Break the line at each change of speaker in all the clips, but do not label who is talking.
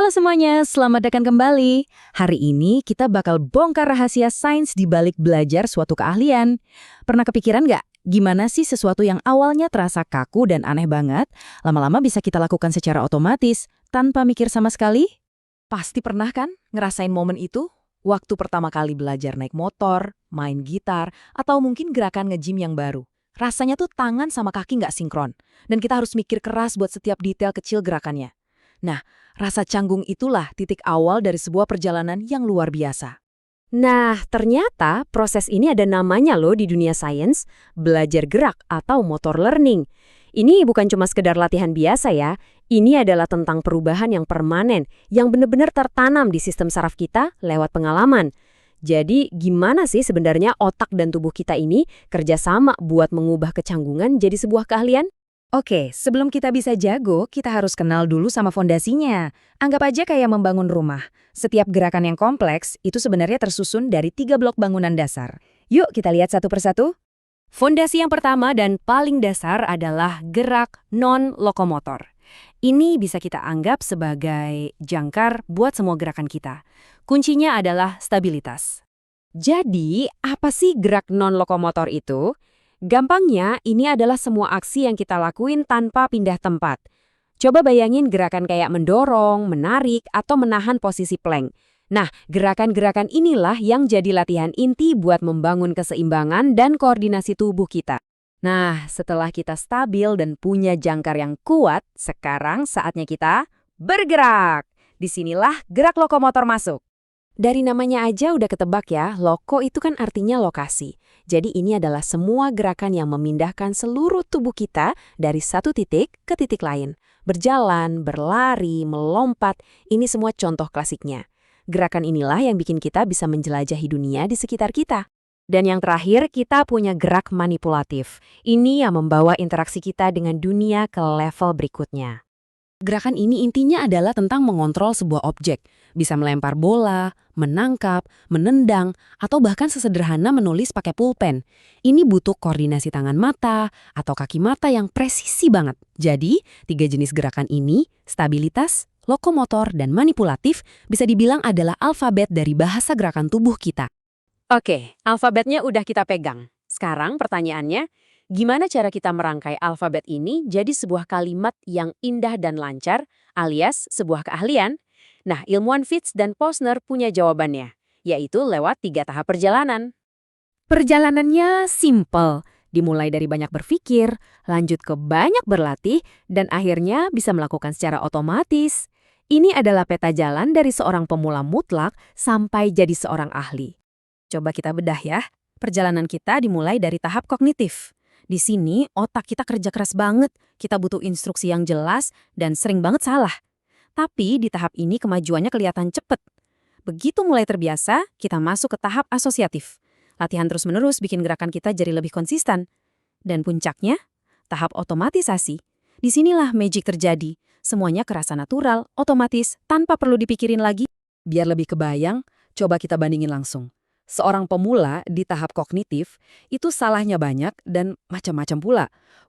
Halo semuanya, selamat datang kembali. Hari ini kita bakal bongkar rahasia sains di balik belajar suatu keahlian. Pernah kepikiran nggak, gimana sih sesuatu yang awalnya terasa kaku dan aneh banget, lama-lama bisa kita lakukan secara otomatis, tanpa mikir sama sekali?
Pasti pernah kan ngerasain momen itu? Waktu pertama kali belajar naik motor, main gitar, atau mungkin gerakan nge-gym yang baru. Rasanya tuh tangan sama kaki nggak sinkron. Dan kita harus mikir keras buat setiap detail kecil gerakannya. Nah, rasa canggung itulah titik awal dari sebuah perjalanan yang luar biasa.
Nah, ternyata proses ini ada namanya loh di dunia sains, belajar gerak atau motor learning. Ini bukan cuma sekedar latihan biasa ya, ini adalah tentang perubahan yang permanen, yang benar-benar tertanam di sistem saraf kita lewat pengalaman. Jadi, gimana sih sebenarnya otak dan tubuh kita ini kerjasama buat mengubah kecanggungan jadi sebuah keahlian?
Oke, sebelum kita bisa jago, kita harus kenal dulu sama fondasinya. Anggap aja kayak membangun rumah. Setiap gerakan yang kompleks itu sebenarnya tersusun dari 3 blok bangunan dasar. Yuk kita lihat satu persatu.
Fondasi yang pertama dan paling dasar adalah gerak non-lokomotor. Ini bisa kita anggap sebagai jangkar buat semua gerakan kita. Kuncinya adalah stabilitas. Jadi, apa sih gerak non-lokomotor itu? Gampangnya, ini adalah semua aksi yang kita lakuin tanpa pindah tempat. Coba bayangin gerakan kayak mendorong, menarik, atau menahan posisi plank. Nah, gerakan-gerakan inilah yang jadi latihan inti buat membangun keseimbangan dan koordinasi tubuh kita. Nah, setelah kita stabil dan punya jangkar yang kuat, sekarang saatnya kita bergerak. Disinilah gerak lokomotor masuk. Dari namanya aja udah ketebak ya, loko itu kan artinya lokasi. Jadi ini adalah semua gerakan yang memindahkan seluruh tubuh kita dari satu titik ke titik lain. Berjalan, berlari, melompat, ini semua contoh klasiknya. Gerakan inilah yang bikin kita bisa menjelajahi dunia di sekitar kita. Dan yang terakhir, kita punya gerak manipulatif. Ini yang membawa interaksi kita dengan dunia ke level berikutnya.
Gerakan ini intinya adalah tentang mengontrol sebuah objek. Bisa melempar bola, menangkap, menendang, atau bahkan sesederhana menulis pakai pulpen. Ini butuh koordinasi tangan mata atau kaki mata yang presisi banget. Jadi, 3 jenis gerakan ini, stabilitas, lokomotor, dan manipulatif, bisa dibilang adalah alfabet dari bahasa gerakan tubuh kita.
Oke, alfabetnya udah kita pegang. Sekarang pertanyaannya, gimana cara kita merangkai alfabet ini jadi sebuah kalimat yang indah dan lancar, alias sebuah keahlian? Nah, ilmuwan Fitz dan Posner punya jawabannya, yaitu lewat 3 tahap perjalanan.
Perjalanannya simple, dimulai dari banyak berpikir, lanjut ke banyak berlatih, dan akhirnya bisa melakukan secara otomatis. Ini adalah peta jalan dari seorang pemula mutlak sampai jadi seorang ahli. Coba kita bedah ya. Perjalanan kita dimulai dari tahap kognitif. Di sini, otak kita kerja keras banget, kita butuh instruksi yang jelas, dan sering banget salah. Tapi di tahap ini kemajuannya kelihatan cepat. Begitu mulai terbiasa, kita masuk ke tahap asosiatif. Latihan terus-menerus bikin gerakan kita jadi lebih konsisten. Dan puncaknya, tahap otomatisasi. Disinilah magic terjadi. Semuanya kerasa natural, otomatis, tanpa perlu dipikirin lagi. Biar lebih kebayang, coba kita bandingin langsung. Seorang pemula di tahap kognitif itu salahnya banyak dan macam-macam pula.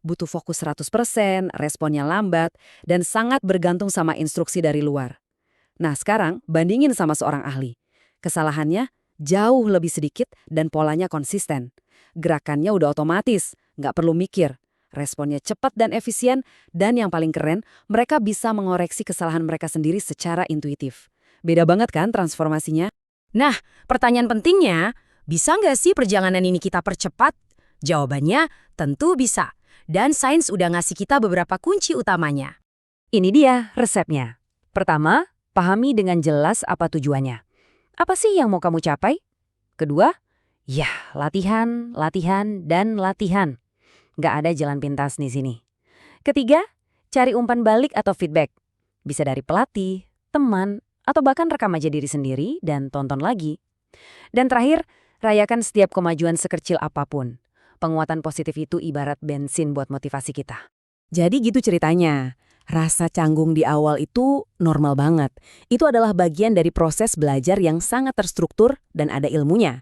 Butuh fokus 100%, responnya lambat, dan sangat bergantung sama instruksi dari luar. Nah sekarang bandingin sama seorang ahli. Kesalahannya jauh lebih sedikit dan polanya konsisten. Gerakannya udah otomatis, nggak perlu mikir. Responnya cepat dan efisien, dan yang paling keren, mereka bisa mengoreksi kesalahan mereka sendiri secara intuitif. Beda banget kan transformasinya? Nah, pertanyaan pentingnya, bisa nggak sih perjalanan ini kita percepat? Jawabannya, tentu bisa. Dan sains udah ngasih kita beberapa kunci utamanya. Ini dia resepnya. Pertama, pahami dengan jelas apa tujuannya. Apa sih yang mau kamu capai? Kedua, ya, latihan, latihan, dan latihan. Nggak ada jalan pintas di sini. Ketiga, cari umpan balik atau feedback. Bisa dari pelatih, teman, atau bahkan rekam aja diri sendiri dan tonton lagi. Dan terakhir, rayakan setiap kemajuan sekecil apapun. Penguatan positif itu ibarat bensin buat motivasi kita. Jadi gitu ceritanya. Rasa canggung di awal itu normal banget. Itu adalah bagian dari proses belajar yang sangat terstruktur dan ada ilmunya.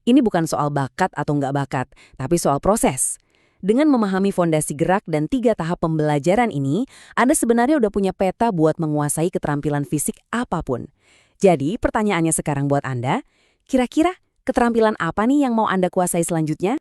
Ini bukan soal bakat atau nggak bakat, tapi soal proses.
Dengan memahami fondasi gerak dan 3 tahap pembelajaran ini, Anda sebenarnya udah punya peta buat menguasai keterampilan fisik apapun. Jadi, pertanyaannya sekarang buat Anda, kira-kira keterampilan apa nih yang mau Anda kuasai selanjutnya?